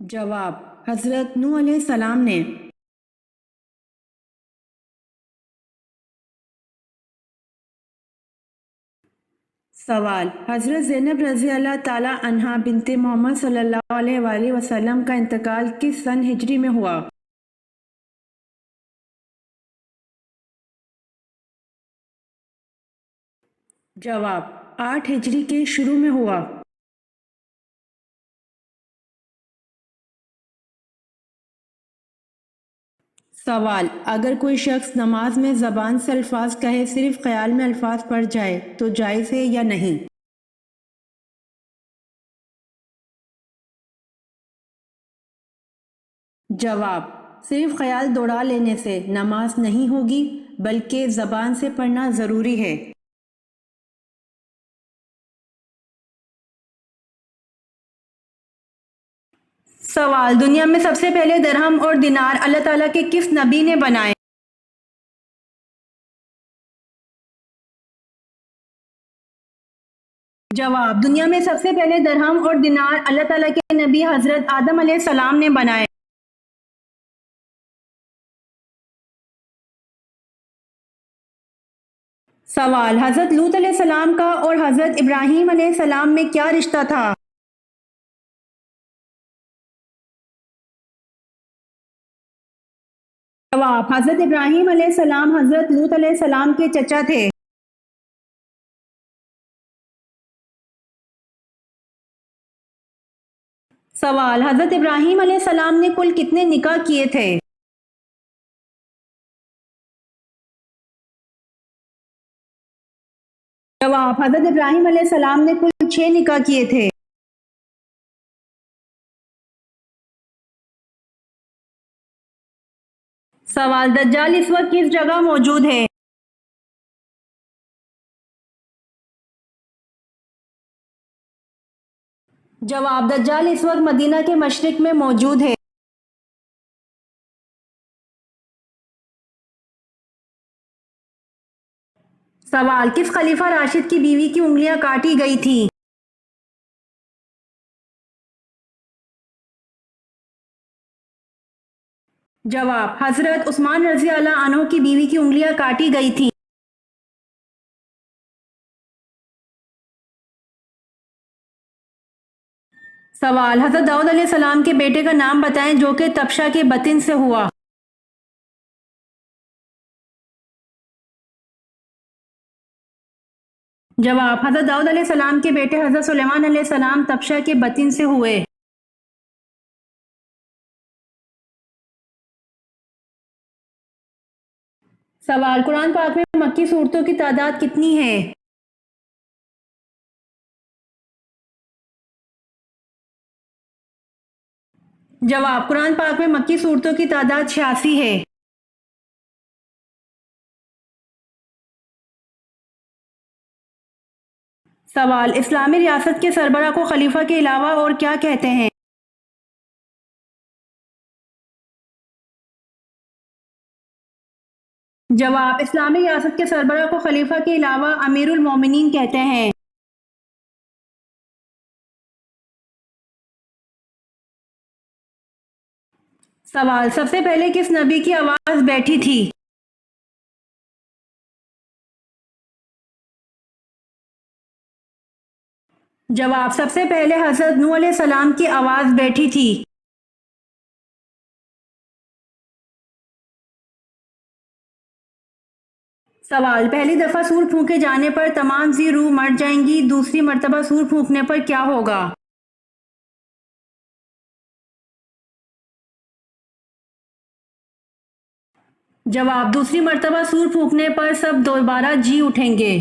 جواب: حضرت نوح علیہ السلام نے۔ سوال: حضرت زینب رضی اللہ تعالی عنہا بنت محمد صلی اللہ علیہ وآلہ وسلم کا انتقال کس سن ہجری میں ہوا؟ جواب: 8 ہجری کے شروع میں ہوا۔ سوال: اگر کوئی شخص نماز میں زبان سے الفاظ کہے صرف خیال میں الفاظ پڑھ جائے تو جائز ہے یا نہیں؟ جواب: صرف خیال دوڑا لینے سے نماز نہیں ہوگی بلکہ زبان سے پڑھنا ضروری ہے۔ سوال: دنیا میں سب سے پہلے درہم اور دینار اللہ تعالیٰ کے کس نبی نے بنائے؟ جواب: دنیا میں سب سے پہلے درہم اور دینار اللہ تعالیٰ کے نبی حضرت آدم علیہ السلام نے بنائے۔ سوال: حضرت لوط علیہ السلام کا اور حضرت ابراہیم علیہ السلام میں کیا رشتہ تھا؟ جواب: حضرت ابراہیم علیہ السلام حضرت لوط علیہ السلام کے چچا تھے۔ سوال: حضرت ابراہیم علیہ السلام نے کل کتنے نکاح کیے تھے؟ جواب: حضرت ابراہیم علیہ السلام نے کل 6 نکاح کیے تھے۔ سوال: دجال اس وقت کس جگہ موجود ہے؟ جواب: دجال اس وقت مدینہ کے مشرق میں موجود ہے۔ سوال: کس خلیفہ راشد کی بیوی کی انگلیاں کاٹی گئی تھیں؟ جواب: حضرت عثمان رضی اللہ عنہ کی بیوی کی انگلیاں کاٹی گئی تھیں۔ سوال: حضرت داؤد علیہ السلام کے بیٹے کا نام بتائیں جو کہ تبشہ کے بطن سے ہوا۔ جواب: حضرت داؤد علیہ السلام کے بیٹے حضرت سلیمان علیہ السلام تبشہ کے بطن سے ہوئے۔ سوال: قرآن پاک میں مکی صورتوں کی تعداد کتنی ہے؟ جواب: قرآن پاک میں مکی صورتوں کی تعداد 86 ہے۔ سوال: اسلامی ریاست کے سربراہ کو خلیفہ کے علاوہ اور کیا کہتے ہیں؟ جواب: اسلامی ریاست کے سربراہ کو خلیفہ کے علاوہ امیر المومنین کہتے ہیں۔ سوال: سب سے پہلے کس نبی کی آواز بیٹھی تھی؟ جواب: سب سے پہلے حضرت نوح علیہ السلام کی آواز بیٹھی تھی۔ سوال: پہلی دفعہ سور پھونکے جانے پر تمام ذی روح مر جائیں گی، دوسری مرتبہ سور پھونکنے پر کیا ہوگا؟ جواب: دوسری مرتبہ سور پھونکنے پر سب دوبارہ جی اٹھیں گے۔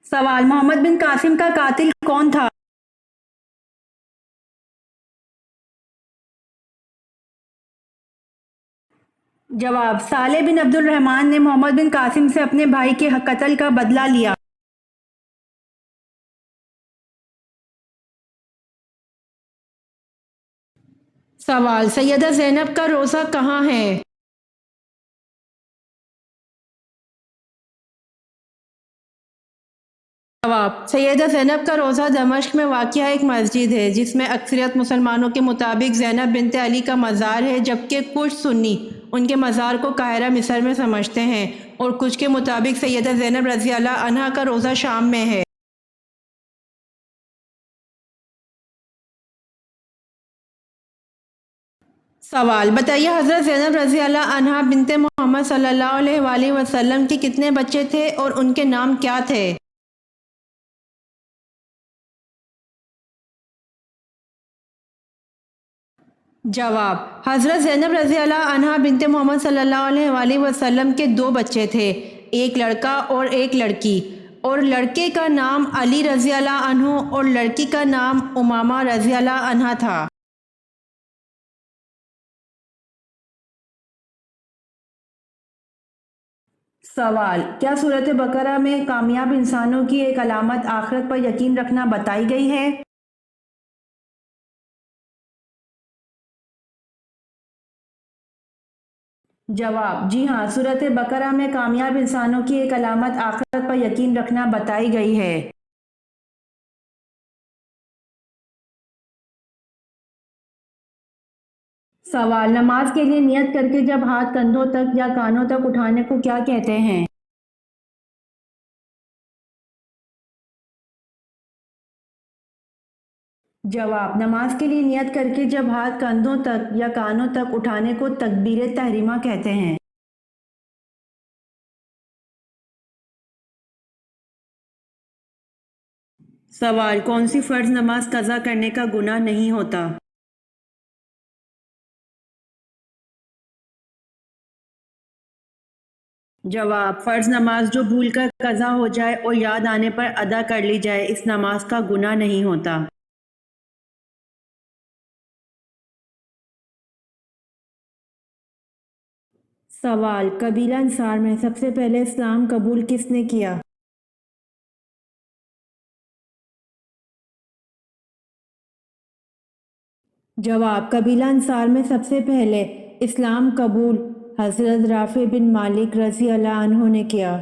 سوال: محمد بن قاسم کا قاتل کون تھا؟ جواب: صالح بن عبد الرحمن نے محمد بن قاسم سے اپنے بھائی کے قتل کا بدلہ لیا۔ سوال: سیدہ زینب کا روضہ کہاں ہے؟ جواب: سیدہ زینب کا روضہ دمشق میں واقع ایک مسجد ہے جس میں اکثریت مسلمانوں کے مطابق زینب بنت علی کا مزار ہے، جبکہ کچھ سنی ان کے مزار کو قاہرہ مصر میں سمجھتے ہیں، اور کچھ کے مطابق سیدہ زینب رضی اللہ عنہا کا روضہ شام میں ہے۔ سوال: بتائیے حضرت زینب رضی اللہ عنہا بنت محمد صلی اللہ علیہ وآلہ وسلم کے کتنے بچے تھے اور ان کے نام کیا تھے؟ جواب: حضرت زینب رضی اللہ عنہا بنت محمد صلی اللہ علیہ وآلہ وسلم کے دو بچے تھے، ایک لڑکا اور ایک لڑکی، اور لڑکے کا نام علی رضی اللہ عنہ اور لڑکی کا نام امامہ رضی اللہ عنہا تھا۔ سوال: کیا سورۃ بقرہ میں کامیاب انسانوں کی ایک علامت آخرت پر یقین رکھنا بتائی گئی ہے؟ جواب: جی ہاں، سورۃ بقرہ میں کامیاب انسانوں کی ایک علامت آخرت پر یقین رکھنا بتائی گئی ہے۔ سوال: نماز کے لیے نیت کر کے جب ہاتھ کندھوں تک یا کانوں تک اٹھانے کو کیا کہتے ہیں؟ جواب: نماز کے لیے نیت کر کے جب ہاتھ کندھوں تک یا کانوں تک اٹھانے کو تکبیر تحریمہ کہتے ہیں۔ سوال: کون سی فرض نماز قضا کرنے کا گناہ نہیں ہوتا؟ جواب: فرض نماز جو بھول کر قضا ہو جائے اور یاد آنے پر ادا کر لی جائے، اس نماز کا گناہ نہیں ہوتا۔ سوال: قبیلہ انصار میں سب سے پہلے اسلام قبول کس نے کیا؟ جواب: قبیلہ انصار میں سب سے پہلے اسلام قبول حضرت رافع بن مالک رضی اللہ عنہ نے کیا۔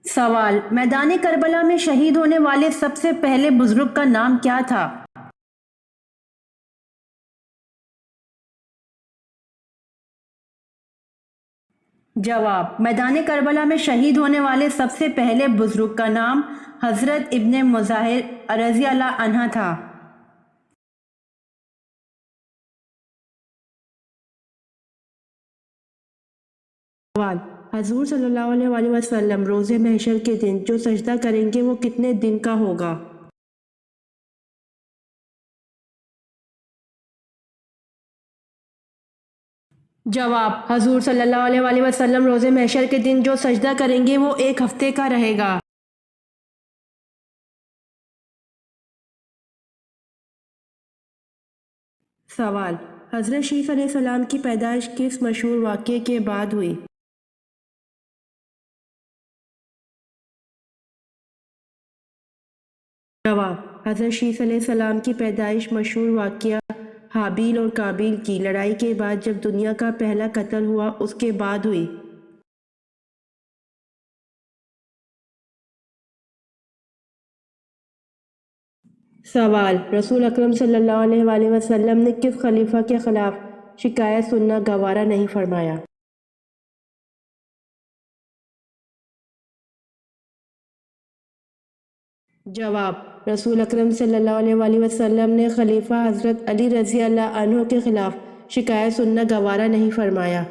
سوال: میدان کربلا میں شہید ہونے والے سب سے پہلے بزرگ کا نام کیا تھا؟ جواب: میدان کربلا میں شہید ہونے والے سب سے پہلے بزرگ کا نام حضرت ابن مظاہر رضی اللہ عنہ تھا۔ سوال: حضور صلی اللہ علیہ وآلہ وسلم روز محشر کے دن جو سجدہ کریں گے وہ کتنے دن کا ہوگا؟ جواب: حضور صلی اللہ علیہ وآلہ وسلم روز محشر کے دن جو سجدہ کریں گے وہ ایک ہفتے کا رہے گا۔ سوال: حضرت شیس علیہ السلام کی پیدائش کس مشہور واقعے کے بعد ہوئی؟ جواب: حضرت شیس علیہ السلام کی پیدائش مشہور واقعہ حابیل اور قابیل کی لڑائی کے بعد جب دنیا کا پہلا قتل ہوا اس کے بعد ہوئی۔ سوال: رسول اکرم صلی اللہ علیہ وآلہ وسلم نے کس خلیفہ کے خلاف شکایت سننا گوارا نہیں فرمایا؟ جواب: رسول اکرم صلی اللہ علیہ وآلہ وسلم نے خلیفہ حضرت علی رضی اللہ عنہ کے خلاف شکایت سننا گوارا نہیں فرمایا۔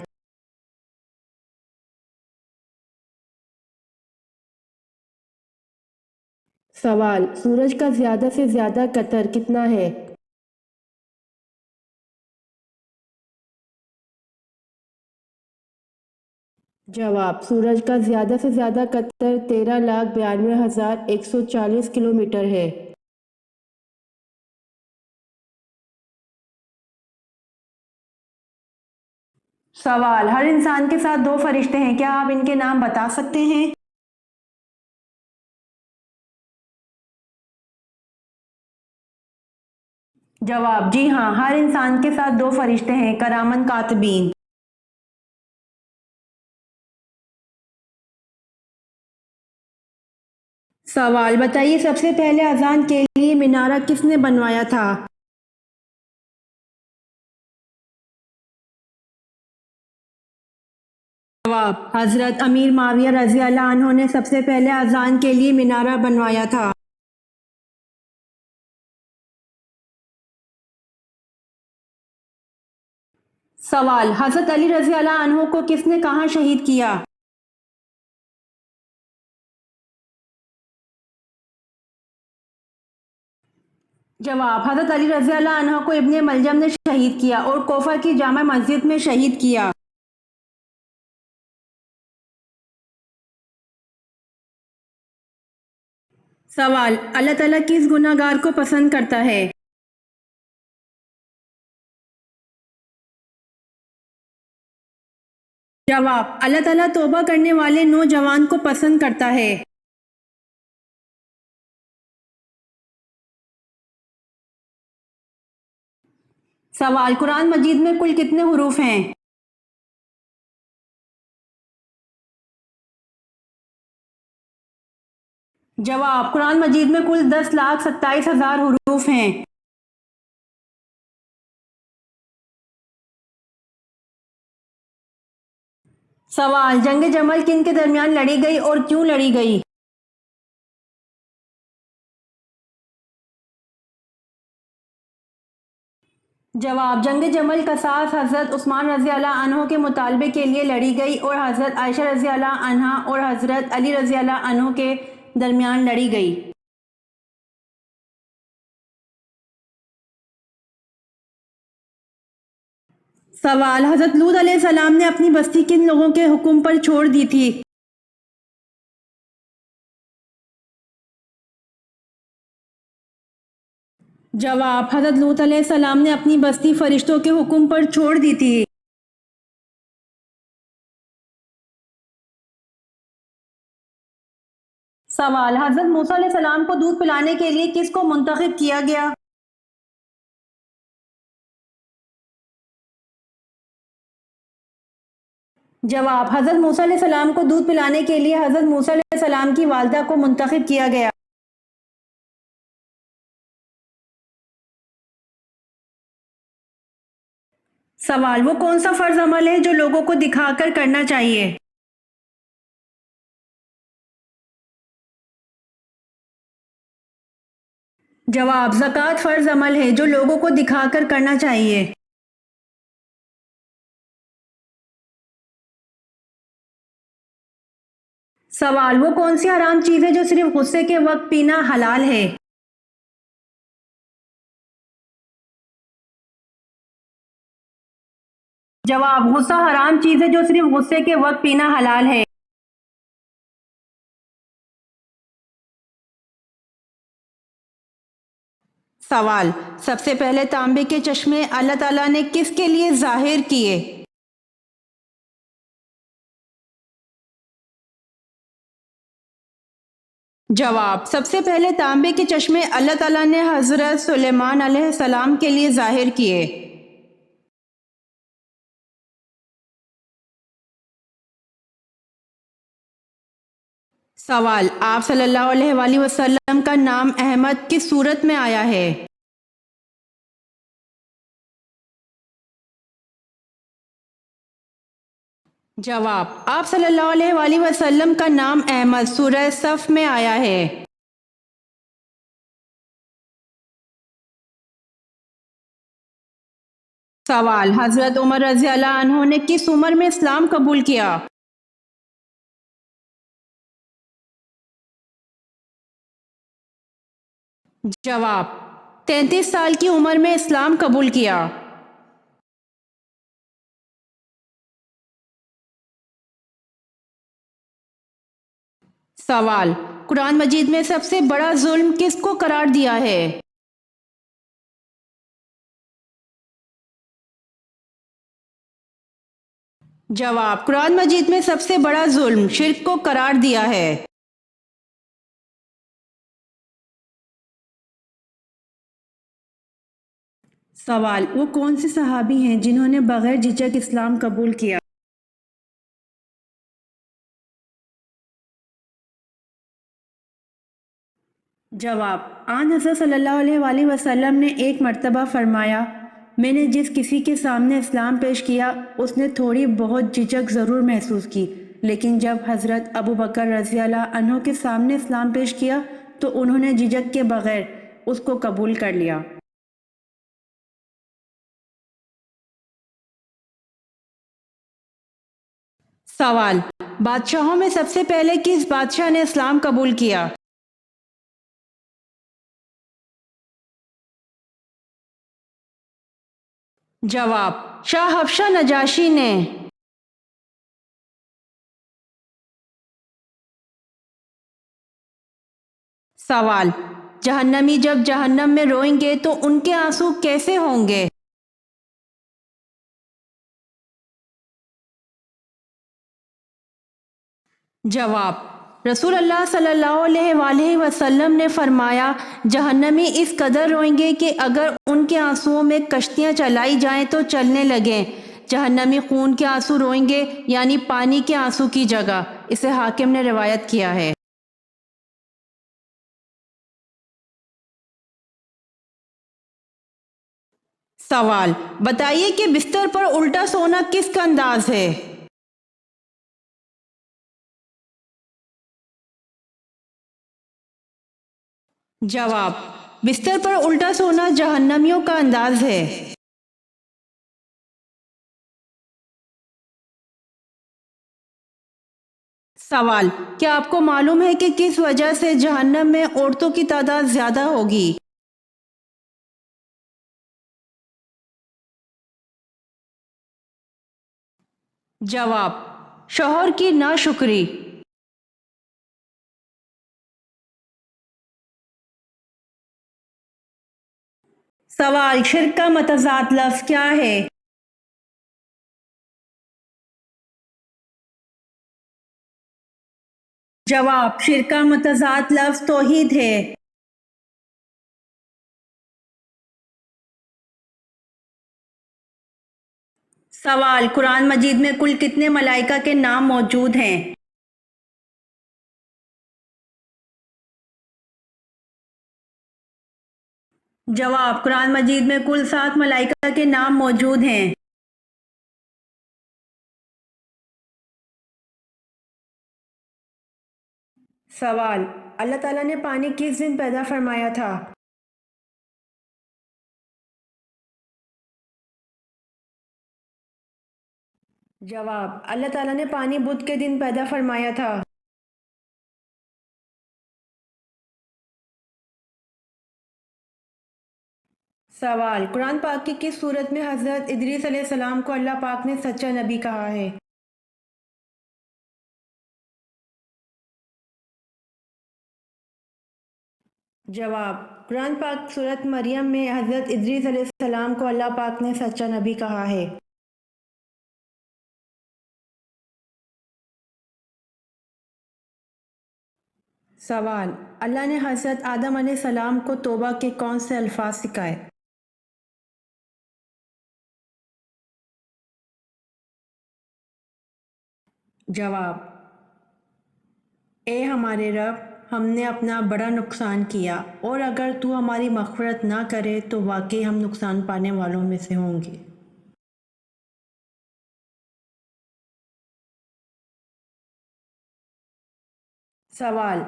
سوال: سورج کا زیادہ سے زیادہ قطر کتنا ہے؟ جواب: سورج کا زیادہ سے زیادہ قطر 13,92,140 کلومیٹر ہے۔ سوال: ہر انسان کے ساتھ دو فرشتے ہیں، کیا آپ ان کے نام بتا سکتے ہیں؟ جواب: جی ہاں، ہر انسان کے ساتھ دو فرشتے ہیں کرامن کاتبین۔ سوال بتائیے سب سے پہلے اذان کے لیے مینارہ کس نے بنوایا تھا؟ جواب حضرت امیر معاویہ رضی اللہ عنہ نے سب سے پہلے اذان کے لیے مینارہ بنوایا تھا۔ سوال حضرت علی رضی اللہ عنہ کو کس نے کہاں شہید کیا؟ جواب حضرت علی رضی اللہ عنہ کو ابن ملجم نے شہید کیا اور کوفہ کی جامع مسجد میں شہید کیا۔ سوال اللہ تعالیٰ کس گناہ گار کو پسند کرتا ہے؟ جواب اللہ تعالیٰ توبہ کرنے والے نوجوان کو پسند کرتا ہے۔ سوال قرآن مجید میں کل کتنے حروف ہیں؟ جواب قرآن مجید میں کل 10,27,000 حروف ہیں۔ سوال جنگ جمل کن کے درمیان لڑی گئی اور کیوں لڑی گئی؟ جواب جنگ جمل قصاص حضرت عثمان رضی اللہ عنہ کے مطالبے کے لیے لڑی گئی اور حضرت عائشہ رضی اللہ عنہا اور حضرت علی رضی اللہ عنہ کے درمیان لڑی گئی۔ سوال حضرت لوط علیہ السلام نے اپنی بستی کن لوگوں کے حکم پر چھوڑ دی تھی؟ جواب حضرت لوط علیہ السلام نے اپنی بستی فرشتوں کے حکم پر چھوڑ دی تھی۔ سوال حضرت موسیٰ علیہ السلام کو دودھ پلانے کے لیے کس کو منتخب کیا گیا؟ جواب حضرت موسیٰ علیہ السلام کو دودھ پلانے کے لیے حضرت موسیٰ علیہ السلام کی والدہ کو منتخب کیا گیا۔ سوال وہ کون سا فرض عمل ہے جو لوگوں کو دکھا کر کرنا چاہیے؟ جواب زکوٰۃ فرض عمل ہے جو لوگوں کو دکھا کر کرنا چاہیے۔ سوال وہ کون سی حرام چیز ہے جو صرف غصے کے وقت پینا حلال ہے؟ جواب غصہ حرام چیز ہے جو صرف غصے کے وقت پینا حلال ہے۔ سوال سب سے پہلے تانبے کے چشمے اللہ تعالیٰ نے کس کے لیے ظاہر کیے؟ جواب سب سے پہلے تانبے کے چشمے اللہ تعالیٰ نے حضرت سلیمان علیہ السلام کے لیے ظاہر کیے۔ سوال آپ صلی اللہ علیہ وآلہ وسلم کا نام احمد کس صورت میں آیا ہے؟ جواب آپ صلی اللہ علیہ وآلہ وسلم کا نام احمد سورہ صف میں آیا ہے۔ سوال حضرت عمر رضی اللہ عنہ نے کس عمر میں اسلام قبول کیا؟ جواب 33 سال کی عمر میں اسلام قبول کیا۔ سوال قرآن مجید میں سب سے بڑا ظلم کس کو قرار دیا ہے؟ جواب قرآن مجید میں سب سے بڑا ظلم شرک کو قرار دیا ہے۔ سوال وہ کون سے صحابی ہیں جنہوں نے بغیر جھجک اسلام قبول کیا؟ جواب: آن حضرت صلی اللہ علیہ وآلہ وسلم نے ایک مرتبہ فرمایا، میں نے جس کسی کے سامنے اسلام پیش کیا اس نے تھوڑی بہت جھجک ضرور محسوس کی، لیکن جب حضرت ابو بکر رضی اللہ عنہ کے سامنے اسلام پیش کیا تو انہوں نے جھجک کے بغیر اس کو قبول کر لیا۔ سوال: بادشاہوں میں سب سے پہلے کس بادشاہ نے اسلام قبول کیا؟ جواب: شاہ حبشہ نجاشی نے۔ سوال: جہنمی جب جہنم میں روئیں گے تو ان کے آنسو کیسے ہوں گے؟ جواب: رسول اللہ صلی اللہ علیہ وآلہ وسلم نے فرمایا، جہنمی اس قدر روئیں گے کہ اگر ان کے آنسوؤں میں کشتیاں چلائی جائیں تو چلنے لگیں۔ جہنمی خون کے آنسو روئیں گے، یعنی پانی کے آنسو کی جگہ۔ اسے حاکم نے روایت کیا ہے۔ سوال: بتائیے کہ بستر پر الٹا سونا کس کا انداز ہے؟ جواب: بستر پر الٹا سونا جہنمیوں کا انداز ہے۔ سوال: کیا آپ کو معلوم ہے کہ کس وجہ سے جہنم میں عورتوں کی تعداد زیادہ ہوگی؟ جواب: شوہر کی ناشکری۔ سوال: شرک کا متضاد لفظ کیا ہے؟ جواب: شرک کا متضاد لفظ توحید ہے۔ سوال: قرآن مجید میں کل کتنے ملائکہ کے نام موجود ہیں؟ جواب: قرآن مجید میں کل 7 ملائکہ کے نام موجود ہیں۔ سوال: اللہ تعالیٰ نے پانی کس دن پیدا فرمایا تھا؟ جواب: اللہ تعالیٰ نے پانی بدھ کے دن پیدا فرمایا تھا۔ سوال: قرآن پاک کی کس صورت میں حضرت ادریس علیہ السلام کو اللہ پاک نے سچا نبی کہا ہے؟ جواب: قرآن پاک سورۃ مریم میں حضرت ادریس علیہ السلام کو اللہ پاک نے سچا نبی کہا ہے۔ سوال: اللہ نے حضرت آدم علیہ السلام کو توبہ کے کون سے الفاظ سکھائے؟ جواب: اے ہمارے رب، ہم نے اپنا بڑا نقصان کیا، اور اگر تو ہماری مغفرت نہ کرے تو واقعی ہم نقصان پانے والوں میں سے ہوں گے۔ سوال: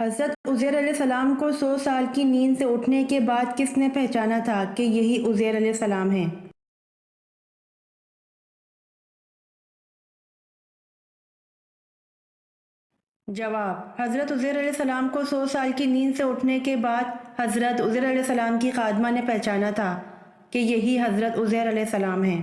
حضرت عزیر علیہ السلام کو 100 سال کی نیند سے اٹھنے کے بعد کس نے پہچانا تھا کہ یہی عزیر علیہ السلام ہیں؟ جواب: حضرت عزیر علیہ السلام کو 100 سال کی نیند سے اٹھنے کے بعد حضرت عزیر علیہ السلام کی خادمہ نے پہچانا تھا کہ یہی حضرت عزیر علیہ السلام ہیں۔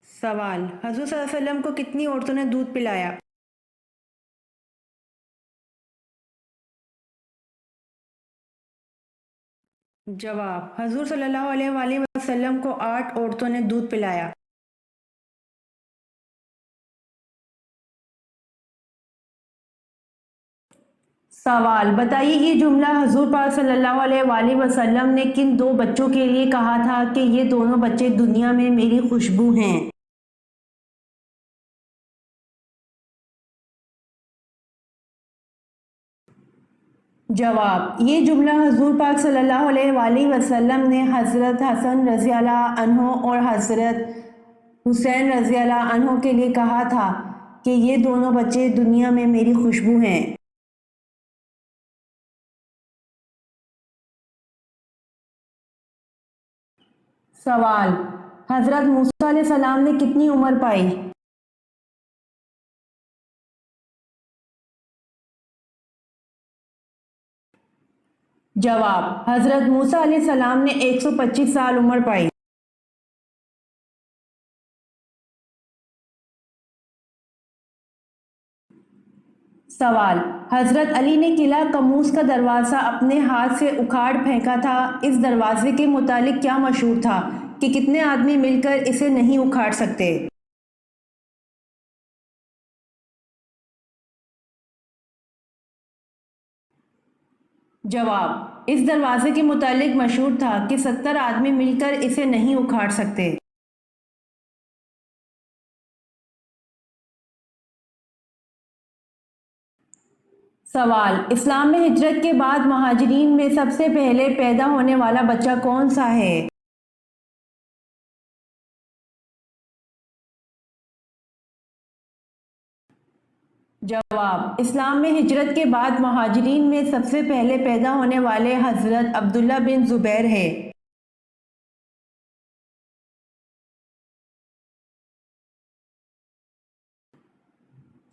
سوال: حضور صلی اللہ علیہ وسلم کو کتنی عورتوں نے دودھ پلایا؟ جواب: حضور صلی اللہ علیہ وآلہ وسلم کو 8 عورتوں نے دودھ پلایا۔ سوال: بتائیے یہ جملہ حضور پاک صلی اللہ علیہ وآلہ وسلم نے کن 2 بچوں کے لیے کہا تھا کہ یہ دونوں بچے دنیا میں میری خوشبو ہیں؟ جواب: یہ جملہ حضور پاک صلی اللہ علیہ وآلہ وسلم نے حضرت حسن رضی اللہ عنہ اور حضرت حسین رضی اللہ عنہ کے لیے کہا تھا کہ یہ دونوں بچے دنیا میں میری خوشبو ہیں۔ سوال: حضرت موسیٰ علیہ السلام نے کتنی عمر پائی؟ جواب: حضرت موسیٰ علیہ السلام نے 125 سال عمر پائی۔ سوال: حضرت علی نے قلعہ قموس کا دروازہ اپنے ہاتھ سے اکھاڑ پھینکا تھا، اس دروازے کے متعلق کیا مشہور تھا کہ کتنے آدمی مل کر اسے نہیں اکھاڑ سکتے؟ جواب: اس دروازے کے متعلق مشہور تھا کہ 70 آدمی مل کر اسے نہیں اکھاڑ سکتے۔ سوال: اسلام میں ہجرت کے بعد مہاجرین میں سب سے پہلے پیدا ہونے والا بچہ کون سا ہے؟ جواب: اسلام میں ہجرت کے بعد مہاجرین میں سب سے پہلے پیدا ہونے والے حضرت عبداللہ بن زبیر ہے۔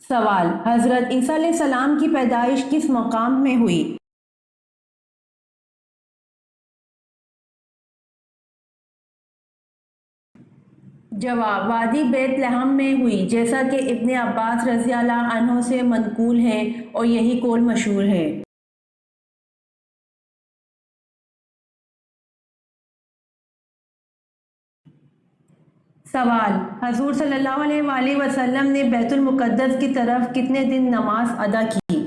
سوال: حضرت عیسیٰ علیہ السلام کی پیدائش کس مقام میں ہوئی؟ جواب: وادی بیت لحم میں ہوئی، جیسا کہ ابن عباس رضی اللہ عنہ سے منقول ہے اور یہی قول مشہور ہے۔ سوال: حضور صلی اللہ علیہ وآلہ وسلم نے بیت المقدس کی طرف کتنے دن نماز ادا کی؟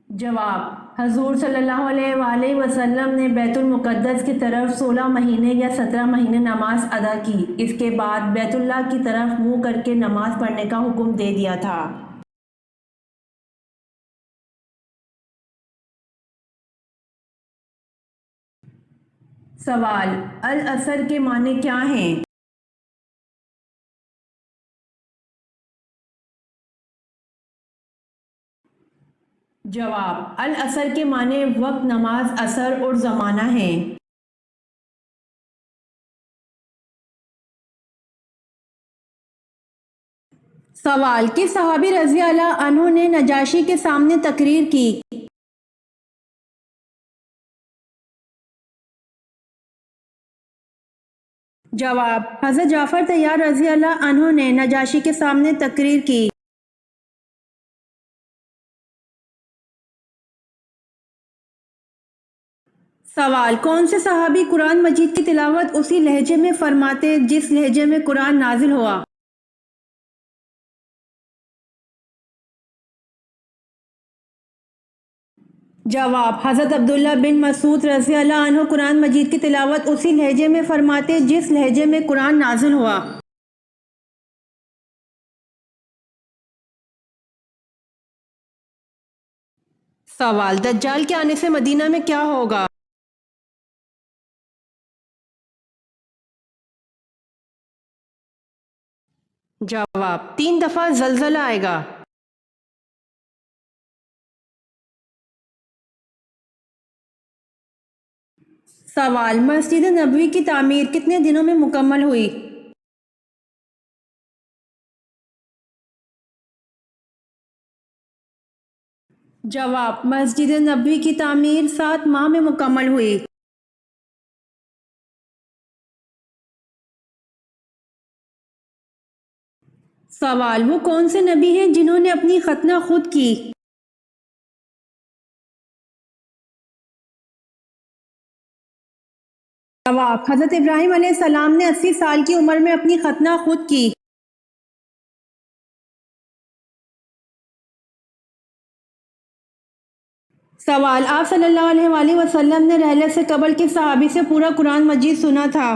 جواب: حضور صلی اللہ علیہ وآلہ وسلم نے بیت المقدس کی طرف 16 مہینے یا 17 مہینے نماز ادا کی، اس کے بعد بیت اللہ کی طرف منہ کر کے نماز پڑھنے کا حکم دے دیا تھا۔ سوال: العصر کے معنی کیا ہیں؟ جواب: العصر کے معنی وقت، نماز عصر اور زمانہ ہیں۔ سوال: کس صحابی رضی اللہ عنہ نے نجاشی کے سامنے تقریر کی؟ جواب: حضرت جعفر طیار رضی اللہ عنہ نے نجاشی کے سامنے تقریر کی۔ سوال: کون سے صحابی قرآن مجید کی تلاوت اسی لہجے میں فرماتے جس لہجے میں قرآن نازل ہوا؟ جواب: حضرت عبداللہ بن مسعود رضی اللہ عنہ قرآن مجید کی تلاوت اسی لہجے میں فرماتے جس لہجے میں قرآن نازل ہوا۔ سوال: دجال کے آنے سے مدینہ میں کیا ہوگا؟ جواب: 3 دفعہ زلزلہ آئے گا۔ سوال: مسجد نبوی کی تعمیر کتنے دنوں میں مکمل ہوئی؟ جواب: مسجد نبوی کی تعمیر 7 ماہ میں مکمل ہوئی۔ سوال: وہ کون سے نبی ہیں جنہوں نے اپنی ختنہ خود کی؟ جواب: حضرت ابراہیم علیہ السلام نے 80 سال کی عمر میں اپنی ختنہ خود کی۔ سوال: آپ صلی اللہ علیہ وآلہ وسلم نے رحلت سے قبل کس صحابی سے پورا قرآن مجید سنا تھا؟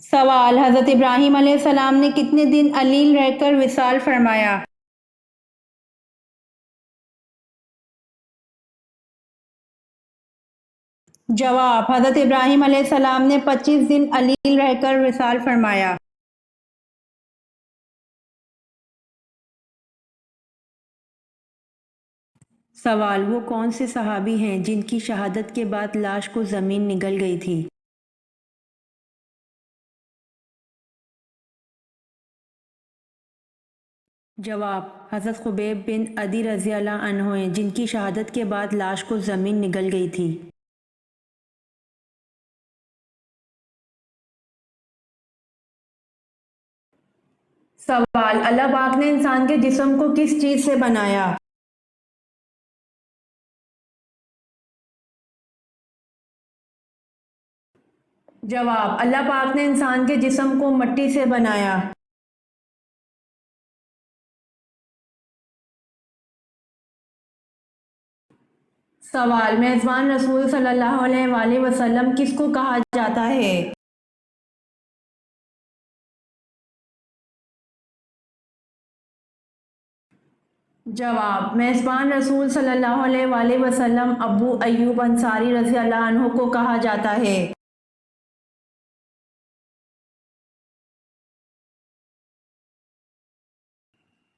سوال: حضرت ابراہیم علیہ السلام نے کتنے دن علیل رہ کر وصال فرمایا؟ جواب: حضرت ابراہیم علیہ السلام نے 25 دن علیل رہ کر وصال فرمایا۔ سوال: وہ کون سے صحابی ہیں جن کی شہادت کے بعد لاش کو زمین نگل گئی تھی؟ جواب: حضرت خبیب بن عدی رضی اللہ عنہ ہیں جن کی شہادت کے بعد لاش کو زمین نگل گئی تھی۔ سوال: اللہ پاک نے انسان کے جسم کو کس چیز سے بنایا؟ جواب: اللہ پاک نے انسان کے جسم کو مٹی سے بنایا۔ سوال: میزبان رسول صلی اللہ علیہ وآلہ وسلم کس کو کہا جاتا ہے؟ جواب: میزبان رسول صلی اللہ علیہ وآلہ وسلم ابو ایوب انصاری رضی اللہ عنہ کو کہا جاتا ہے۔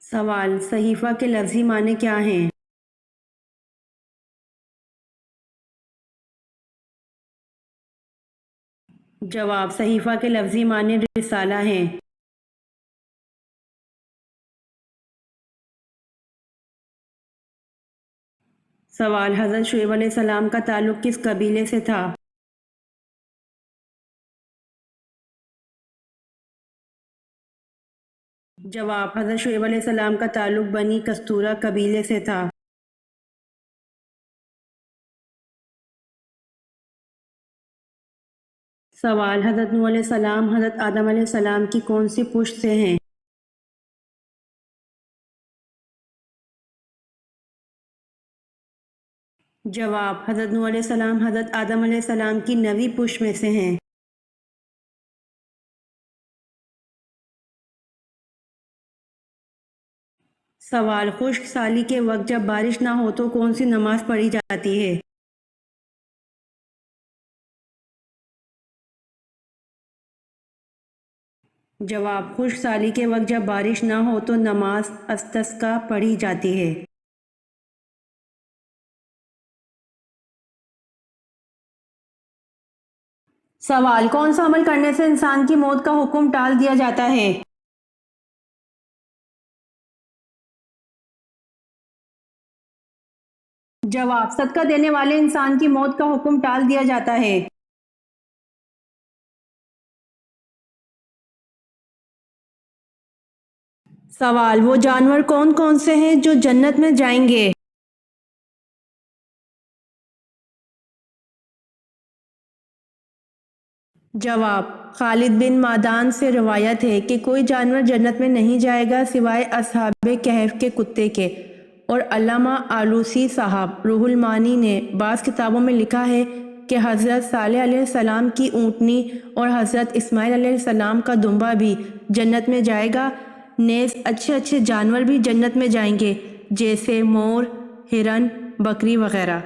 سوال: صحیفہ کے لفظی معنی کیا ہیں؟ جواب: صحیفہ کے لفظی معنی رسالہ ہیں۔ سوال: حضرت شعیب علیہ السلام کا تعلق کس قبیلے سے تھا؟ جواب: حضرت شعیب علیہ السلام کا تعلق بنی کستورہ قبیلے سے تھا۔ سوال: حضرت نوح علیہ السلام حضرت آدم علیہ السلام کی کون سی پشت سے ہیں؟ جواب: حضرت نوح علیہ السلام حضرت آدم علیہ السلام کی 9ویں پشت میں سے ہیں۔ سوال: خشک سالی کے وقت جب بارش نہ ہو تو کون سی نماز پڑھی جاتی ہے؟ جواب: خشک سالی کے وقت جب بارش نہ ہو تو نماز استسقاء پڑھی جاتی ہے۔ سوال: کون سا عمل کرنے سے انسان کی موت کا حکم ٹال دیا جاتا ہے؟ جواب: صدقہ دینے والے انسان کی موت کا حکم ٹال دیا جاتا ہے۔ سوال: وہ جانور کون کون سے ہیں جو جنت میں جائیں گے؟ جواب: خالد بن معدان سے روایت ہے کہ کوئی جانور جنت میں نہیں جائے گا سوائے اصحاب کہف کے کتے کے۔ اور علامہ آلوسی صاحب روح المعانی نے بعض کتابوں میں لکھا ہے کہ حضرت صالح علیہ السلام کی اونٹنی اور حضرت اسماعیل علیہ السلام کا دمبا بھی جنت میں جائے گا، نیز اچھے اچھے جانور بھی جنت میں جائیں گے جیسے مور، ہرن، بکری وغیرہ۔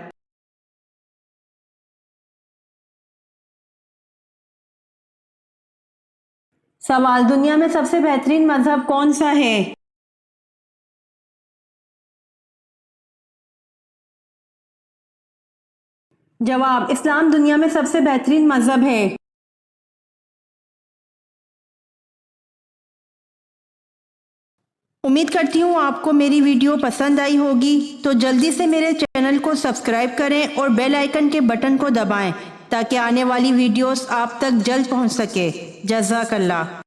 سوال: دنیا میں سب سے بہترین مذہب کون سا ہے؟ جواب: اسلام دنیا میں سب سے بہترین مذہب ہے۔ امید کرتی ہوں آپ کو میری ویڈیو پسند آئی ہوگی، تو جلدی سے میرے چینل کو سبسکرائب کریں اور بیل آئیکن کے بٹن کو دبائیں تاکہ آنے والی ویڈیوز آپ تک جلد پہنچ سکے۔ جزاک اللہ۔